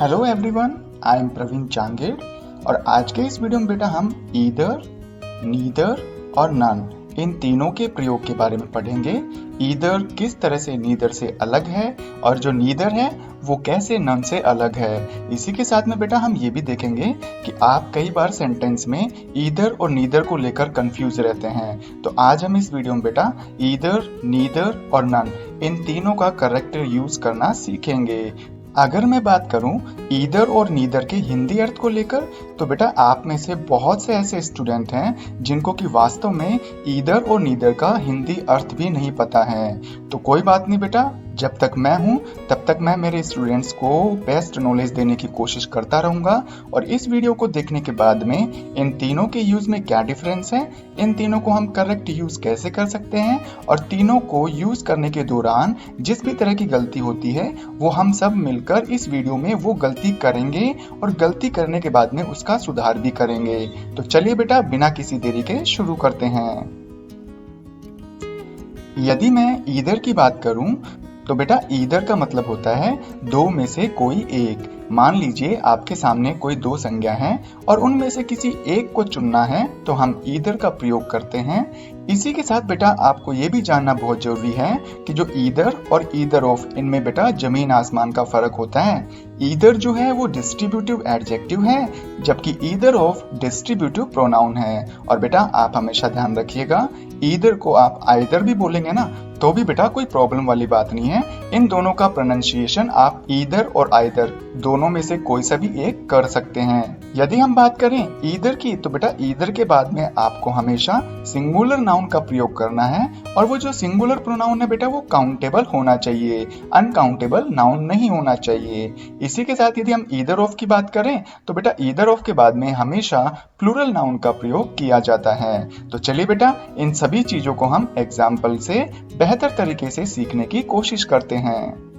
Hello everyone, I am Praveen Changed और आज के इस वीडियो में बेटा हम ईदर, नीदर और नन इन तीनों के प्रयोग के बारे में पढ़ेंगे। ईदर किस तरह से नीदर से अलग है और जो नीदर है वो कैसे नन से अलग है। इसी के साथ में बेटा हम ये भी देखेंगे कि आप कई बार सेंटेंस में ईदर और नीदर को लेकर कंफ्यूज रहते हैं। तो आज हम इस वीडियो में बेटा ईदर, नीदर और नन इन तीनों का करेक्ट यूज करना सीखेंगे। अगर मैं बात करूं ईदर और नीदर के हिंदी अर्थ को लेकर, तो बेटा आप में से बहुत से ऐसे स्टूडेंट हैं जिनको कि वास्तव में ईदर और नीदर का हिंदी अर्थ भी नहीं पता है। तो कोई बात नहीं बेटा, जब तक मैं हूं तब तक मैं मेरे स्टूडेंट्स को बेस्ट नॉलेज देने की कोशिश करता रहूंगा। और इस वीडियो को देखने के बाद में इन तीनों के यूज में क्या डिफरेंस है, इन तीनों को हम करेक्ट यूज कैसे कर सकते हैं और तीनों को यूज करने के दौरान जिस भी तरह की गलती होती है वो हम सब मिलकर इस वीडियो में वो गलती करेंगे और गलती करने के बाद में उसका सुधार भी करेंगे। तो चलिए बेटा बिना किसी देरी के शुरू करते हैं। यदि मैं ईदर की बात करूं तो बेटा ईदर का मतलब होता है दो में से कोई एक। मान लीजिए आपके सामने कोई दो संज्ञा हैं और उनमें से किसी एक को चुनना है तो हम ईदर का प्रयोग करते हैं। इसी के साथ बेटा आपको ये भी जानना बहुत जरूरी है कि जो ईदर और ईदर ऑफ, इनमें बेटा जमीन आसमान का फर्क होता है। ईदर जो है वो डिस्ट्रीब्यूटिव एडजेक्टिव है जबकि ईदर ऑफ डिस्ट्रीब्यूटिव प्रोनाउन है। और बेटा आप हमेशा ध्यान रखिएगा, ईदर को आप आइदर भी बोलेंगे ना तो भी बेटा कोई प्रॉब्लम वाली बात नहीं है। इन दोनों का प्रोनाउंसिएशन आप ईदर और आइदर दोनों में से कोई सा भी एक कर सकते हैं। यदि हम बात करें ईदर की तो बेटा ईदर के बाद में आपको हमेशा सिंगुलर नाउन का प्रयोग करना है और वो जो सिंगुलर प्रोनाउन है बेटा वो काउंटेबल होना चाहिए, अनकाउंटेबल नाउन नहीं होना चाहिए। इसी के साथ यदि हम ईदर ऑफ की बात करें तो बेटा ईदर ऑफ के बाद में हमेशा प्लूरल नाउन का प्रयोग किया जाता है। तो चलिए बेटा इन सभी चीजों को हम एग्जाम्पल से बेहतर तरीके से सीखने की कोशिश करते हैं।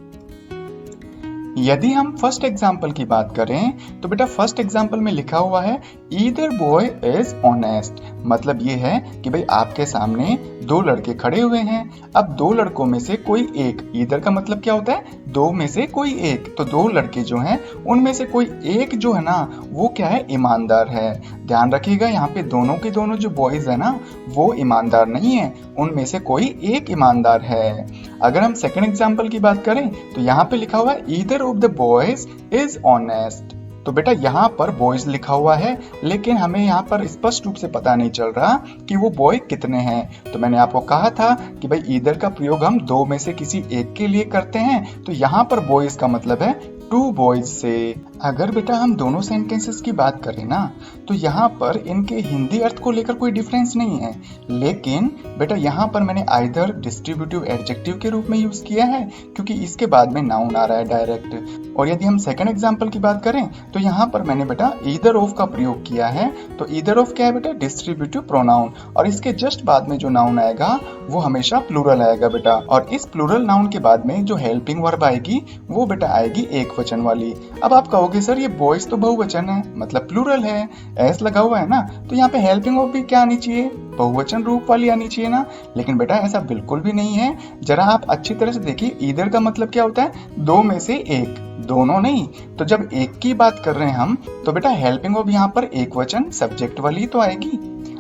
यदि हम फर्स्ट एग्जाम्पल की बात करें तो बेटा फर्स्ट एग्जाम्पल में लिखा हुआ है ईदर बॉय इज ऑनेस्ट। मतलब ये है कि भाई आपके सामने दो लड़के खड़े हुए हैं। अब दो लड़कों में से कोई एक, ईदर का मतलब क्या होता है दो में से कोई एक, तो दो लड़के जो हैं उनमें से कोई एक जो है ना वो क्या है, ईमानदार है। ध्यान रखिएगा यहाँ पे दोनों के दोनों जो बॉयज है ना वो ईमानदार नहीं है, उनमें से कोई एक ईमानदार है। अगर हम सेकंड एग्जाम्पल की बात करें तो यहाँ पे लिखा हुआ है either of the boys is honest. तो बेटा यहाँ पर बॉयज लिखा हुआ है लेकिन हमें यहाँ पर स्पष्ट रूप से पता नहीं चल रहा कि वो बॉय कितने हैं। तो मैंने आपको कहा था कि भाई ईदर का प्रयोग हम दो में से किसी एक के लिए करते हैं, तो यहाँ पर बॉयज का मतलब है टू बॉयज से। अगर बेटा हम दोनों सेंटेंसेस की बात करें ना तो यहाँ पर इनके हिंदी अर्थ को लेकर कोई डिफरेंस नहीं है, लेकिन बेटा यहाँ पर मैंने आइदर डिस्ट्रीब्यूटिव एडजेक्टिव के रूप में यूज किया है क्योंकि इसके बाद में नाउन आ रहा है डायरेक्ट। और यदि हम सेकंड एग्जांपल की बात करें तो यहाँ पर मैंने बेटा ईदर ऑफ का प्रयोग किया है। तो ईदर ऑफ क्या है बेटा, डिस्ट्रीब्यूटिव प्रोनाउन, और इसके जस्ट बाद में जो नाउन आएगा वो हमेशा प्लूरल आएगा बेटा। और इस प्लूरल नाउन के बाद में जो हेल्पिंग वर्ब आएगी वो बेटा आएगी एक वचन वाली। अब आप कहोगे सर ये बॉयज तो बहुवचन है, मतलब प्लूरल है, एस लगा हुआ है ना, तो यहाँ पे हेल्पिंग वर्ब भी क्या आनी चाहिए, बहुवचन रूप वाली आनी चाहिए ना। लेकिन बेटा ऐसा बिल्कुल भी नहीं है। जरा आप अच्छी तरह से देखिए ईदर का मतलब क्या होता है, दो में से एक, दोनों नहीं। तो जब एक की बात कर रहे हैं हम तो बेटा हेल्पिंग वर्ब यहाँ पर एक वचन सब्जेक्ट वाली तो आएगी।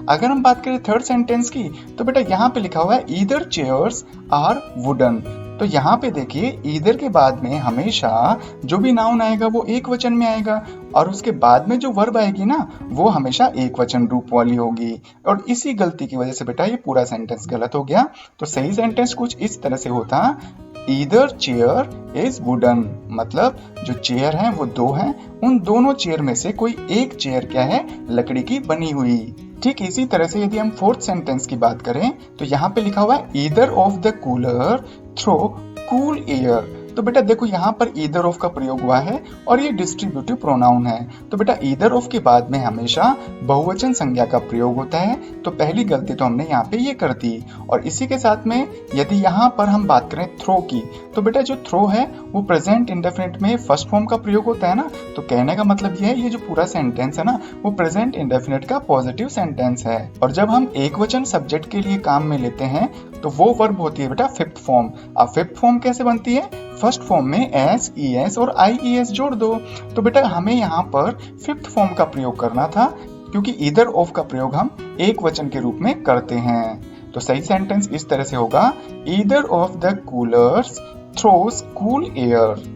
अगर हम बात करें थर्ड सेंटेंस की तो बेटा यहाँ पे लिखा हुआ है ईदर चेयर्स आर वुडन। तो यहाँ पे देखिए ईदर के बाद में हमेशा जो भी नाउन आएगा वो एक वचन में आएगा और उसके बाद में जो वर्ब आएगी ना वो हमेशा एक वचन रूप वाली होगी। और इसी गलती की वजह से बेटा ये पूरा सेंटेंस गलत हो गया। तो सही सेंटेंस कुछ इस तरह से होता, ईदर चेयर इज वुडन, मतलब जो चेयर हैं वो दो हैं, उन दोनों चेयर में से कोई एक चेयर क्या है, लकड़ी की बनी हुई। ठीक इसी तरह से यदि हम फोर्थ सेंटेंस की बात करें तो यहाँ पे लिखा हुआ है either of the cooler throw cool air. तो बेटा देखो यहाँ पर ईदर ऑफ का प्रयोग हुआ है और ये डिस्ट्रीब्यूटिव प्रोनाउन है। तो बेटा ईदर ऑफ के बाद में हमेशा बहुवचन संज्ञा का प्रयोग होता है। तो पहली गलती तो हमने यहाँ पे ये कर दी। और इसी के साथ में यदि यहाँ पर हम बात करें थ्रो की तो बेटा जो थ्रो है वो प्रेजेंट इंडेफिनिट में फर्स्ट फॉर्म का प्रयोग होता है ना। तो कहने का मतलब ये है ये जो पूरा सेंटेंस है ना वो प्रेजेंट इंडेफिनिट का पॉजिटिव सेंटेंस है। और जब हम एक वचन सब्जेक्ट के लिए काम में लेते हैं तो वो वर्ब होती है बेटा फिफ्थ फॉर्म। अब फिफ्थ फॉर्म कैसे बनती है? फर्स्ट फॉर्म में एस, ई एस और आई ई एस जोड़ दो। तो बेटा हमें यहाँ पर फिफ्थ फॉर्म का प्रयोग करना था, क्योंकि ईदर ऑफ का प्रयोग हम एक वचन के रूप में करते हैं। तो सही सेंटेंस इस तरह से होगा, either of the coolers throws cool air.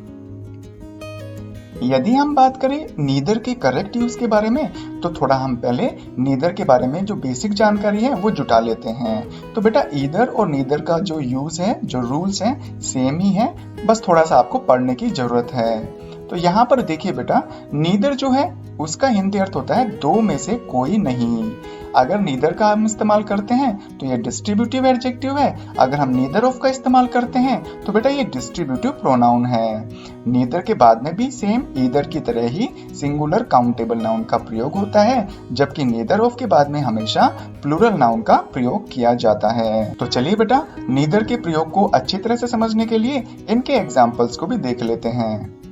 यदि हम बात करें नीदर के करेक्ट यूज के बारे में, तो थोड़ा हम पहले नीदर के बारे में जो बेसिक जानकारी है वो जुटा लेते हैं। तो बेटा ईदर और नीदर का जो यूज है, जो रूल्स हैं, सेम ही है, बस थोड़ा सा आपको पढ़ने की जरूरत है। तो यहाँ पर देखिए बेटा, नीदर जो है उसका हिंदी अर्थ होता है दो में से कोई नहीं। अगर नीदर का हम इस्तेमाल करते हैं तो ये डिस्ट्रीब्यूटिव एडजेक्टिव है। अगर हम नीदर ऑफ का इस्तेमाल करते हैं तो बेटा ये डिस्ट्रीब्यूटिव प्रोनाउन है। नीदर के बाद में भी सेम ईदर की तरह ही सिंगुलर काउंटेबल नाउन का प्रयोग होता है, जबकि नीदर ऑफ के बाद में हमेशा प्लूरल नाउन का प्रयोग किया जाता है। तो चलिए बेटा, नीदर के प्रयोग को अच्छी तरह से समझने के लिए इनके एग्जाम्पल्स को भी देख लेते हैं।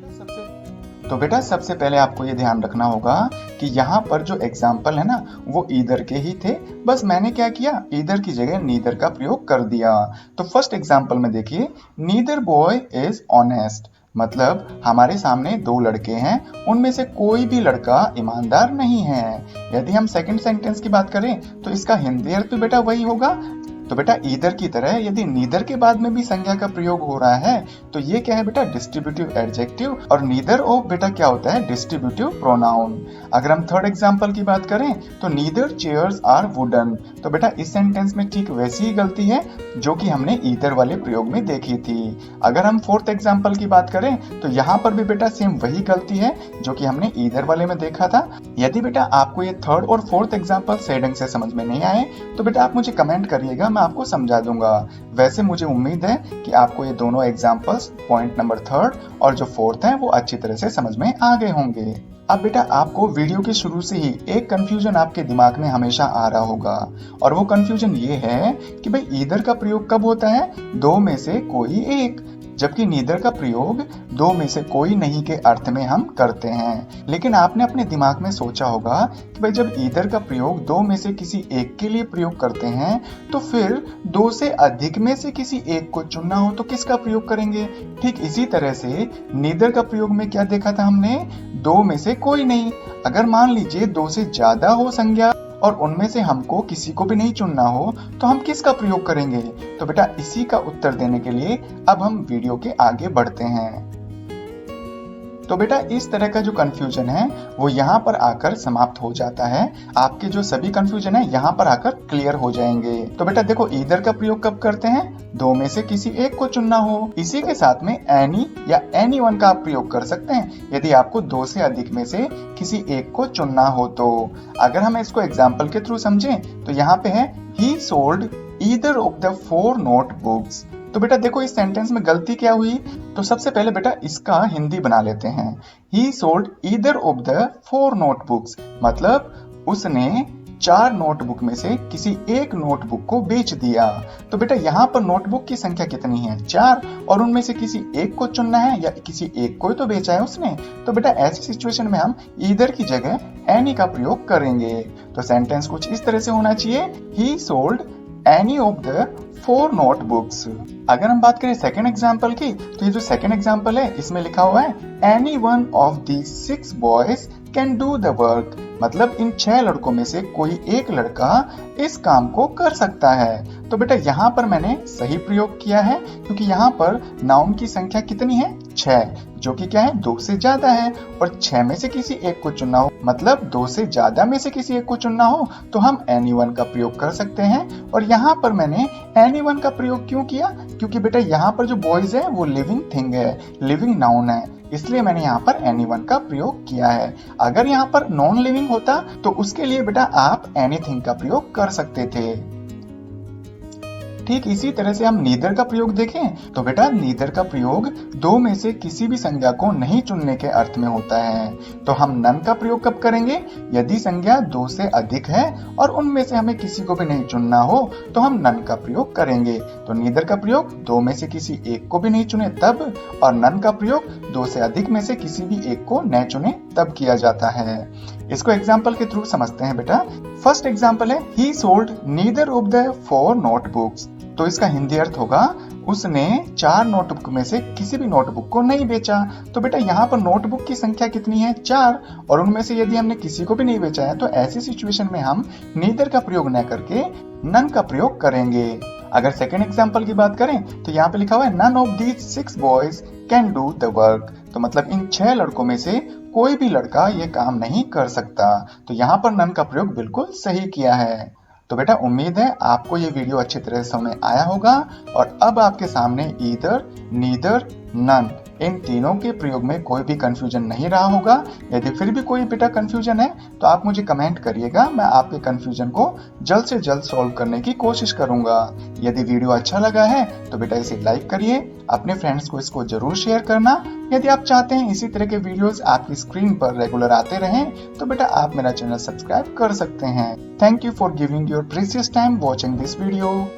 तो बेटा सबसे पहले आपको ये ध्यान रखना होगा कि यहाँ पर जो एग्जाम्पल है ना, वो ईदर के ही थे, बस मैंने क्या किया, ईदर की जगह नीदर का प्रयोग कर दिया। तो फर्स्ट एग्जाम्पल में देखिए, नीदर बॉय इज ऑनेस्ट, मतलब हमारे सामने दो लड़के हैं, उनमें से कोई भी लड़का ईमानदार नहीं है। यदि हम सेकंड सेंटेंस की बात करें तो इसका हिंदी अर्थ भी बेटा वही होगा। तो बेटा ईदर की तरह यदि नीदर के बाद में भी संज्ञा का प्रयोग हो रहा है तो ये क्या है बेटा, डिस्ट्रीब्यूटिव एडजेक्टिव, और नीदर ऑफ बेटा क्या होता है, डिस्ट्रीब्यूटिव प्रोनाउन। अगर हम थर्ड एग्जांपल की बात करें तो नीदर चेयर्स आर वुडन, तो बेटा इस सेंटेंस में ठीक वैसी ही गलती है जो कि हमने ईदर वाले प्रयोग में देखी थी। अगर हम फोर्थ एग्जांपल की बात करें तो यहाँ पर भी बेटा सेम वही गलती है जो कि हमने ईदर वाले में देखा था। यदि बेटा आपको ये थर्ड और फोर्थ एग्जांपल सही ढंग से समझ में नहीं आए तो बेटा आप मुझे कमेंट करिएगा, मैं आपको समझा दूंगा। वैसे मुझे उम्मीद है कि आपको ये दोनों एग्जांपल्स, पॉइंट नंबर थर्ड और जो फोर्थ है, वो अच्छी तरह से समझ में आ गए होंगे। अब बेटा आपको वीडियो के शुरू से ही एक कंफ्यूजन आपके दिमाग में हमेशा आ रहा होगा, और वो कंफ्यूजन ये है कि भाई ईदर का प्रयोग कब होता है, दो में से कोई एक, जबकि नीदर का प्रयोग दो में से कोई नहीं के अर्थ में हम करते हैं। लेकिन आपने अपने दिमाग में सोचा होगा कि भाई जब ईदर का प्रयोग दो में से किसी एक के लिए प्रयोग करते हैं तो फिर दो से अधिक में से किसी एक को चुनना हो तो किसका प्रयोग करेंगे। ठीक इसी तरह से नीदर का प्रयोग में क्या देखा था हमने, दो में से कोई नहीं। अगर मान लीजिए दो से ज्यादा हो संज्ञा और उनमें से हमको किसी को भी नहीं चुनना हो तो हम किसका प्रयोग करेंगे। तो बेटा इसी का उत्तर देने के लिए अब हम वीडियो के आगे बढ़ते हैं। तो बेटा इस तरह का जो कंफ्यूजन है वो यहाँ पर आकर समाप्त हो जाता है। आपके जो सभी कंफ्यूजन है यहाँ पर आकर क्लियर हो जाएंगे। तो बेटा देखो, ईदर का प्रयोग कब करते हैं, दो में से किसी एक को चुनना हो। इसी के साथ में एनी या एनी वन का आप प्रयोग कर सकते हैं यदि आपको दो से अधिक में से किसी एक को चुनना हो तो। अगर हम इसको एग्जाम्पल के थ्रू समझें तो यहाँ पे है, ही sold either of the 4 notebooks. तो बेटा देखो इस सेंटेंस में गलती क्या हुई, तो सबसे पहले बेटा इसका हिंदी बना लेते हैं। ही sold either of the 4 notebooks, मतलब उसने 4 नोटबुक में से किसी एक नोटबुक को बेच दिया। तो बेटा यहाँ पर नोटबुक की संख्या कितनी है, 4, और उनमें से किसी एक को चुनना है या किसी एक को ही तो बेचा है उसने। तो बेटा ऐसी सिचुएशन में हम ईदर की जगह एनी का प्रयोग करेंगे। तो सेंटेंस कुछ इस तरह से होना चाहिए, ही sold any of the 4 notebooks. अगर हम बात करें सेकंड एग्जांपल की, तो ये जो सेकंड एग्जांपल है इसमें लिखा हुआ है, any one of the 6 boys can do the work, मतलब इन 6 लड़कों में से कोई एक लड़का इस काम को कर सकता है। तो बेटा यहाँ पर मैंने सही प्रयोग किया है, क्योंकि यहाँ पर नाउन की संख्या कितनी है, 6, जो कि क्या है, 2 से ज्यादा है, और 6 में से किसी एक को चुनना हो, मतलब 2 से ज्यादा में से किसी एक को चुनना हो तो हम एनी वन का प्रयोग कर सकते हैं। और यहाँ पर मैंने एनी वन का प्रयोग क्यों किया, क्योंकि बेटा यहाँ पर जो बॉयज है वो लिविंग थिंग है, लिविंग नाउन है, इसलिए मैंने यहाँ पर एनी वन का प्रयोग किया है। अगर यहाँ पर नॉन लिविंग होता तो उसके लिए बेटा आप एनीथिंग का प्रयोग कर सकते थे। ठीक इसी तरह से हम नीदर का प्रयोग देखें तो बेटा नीदर का प्रयोग दो में से किसी भी संज्ञा को नहीं चुनने के अर्थ में होता है। तो हम नन का प्रयोग कब करेंगे, यदि संज्ञा 2 से अधिक है और उनमें से हमें किसी को भी नहीं चुनना हो तो हम नन का प्रयोग करेंगे। तो नीदर का प्रयोग 2 में से किसी एक को भी नहीं चुने तब, और नन का प्रयोग 2 से अधिक में से किसी भी एक को न चुने तब किया जाता है। इसको एग्जाम्पल के थ्रू समझते हैं बेटा। फर्स्ट एग्जाम्पल है, ही sold neither of the 4 notebooks. तो इसका हिंदी अर्थ होगा उसने 4 नोटबुक में से किसी भी नोटबुक को नहीं बेचा। तो बेटा यहाँ पर नोटबुक की संख्या कितनी है? 4, और उनमें से यदि हमने किसी को भी नहीं बेचा है तो ऐसी सिचुएशन में हम नीदर का प्रयोग न करके नन का प्रयोग करेंगे। अगर सेकेंड एग्जाम्पल की बात करें तो यहाँ पे लिखा हुआ है none of these 6 boys can do the work. तो मतलब इन 6 लड़कों में से कोई भी लड़का ये काम नहीं कर सकता। तो यहाँ पर नन का प्रयोग बिल्कुल सही किया है। तो बेटा उम्मीद है आपको ये वीडियो अच्छी तरह से समझ आया होगा और अब आपके सामने ईदर, नीदर, नन इन तीनों के प्रयोग में कोई भी कंफ्यूजन नहीं रहा होगा। यदि फिर भी कोई बेटा कंफ्यूजन है तो आप मुझे कमेंट करिएगा, मैं आपके कंफ्यूजन को जल्द से जल्द सॉल्व करने की कोशिश करूंगा। यदि वीडियो अच्छा लगा है तो बेटा इसे लाइक करिए, अपने फ्रेंड्स को इसको जरूर शेयर करना। यदि आप चाहते हैं इसी तरह के वीडियोस आपकी स्क्रीन पर रेगुलर आते रहें तो बेटा आप मेरा चैनल सब्सक्राइब कर सकते हैं। Thank you for giving your precious time watching this video.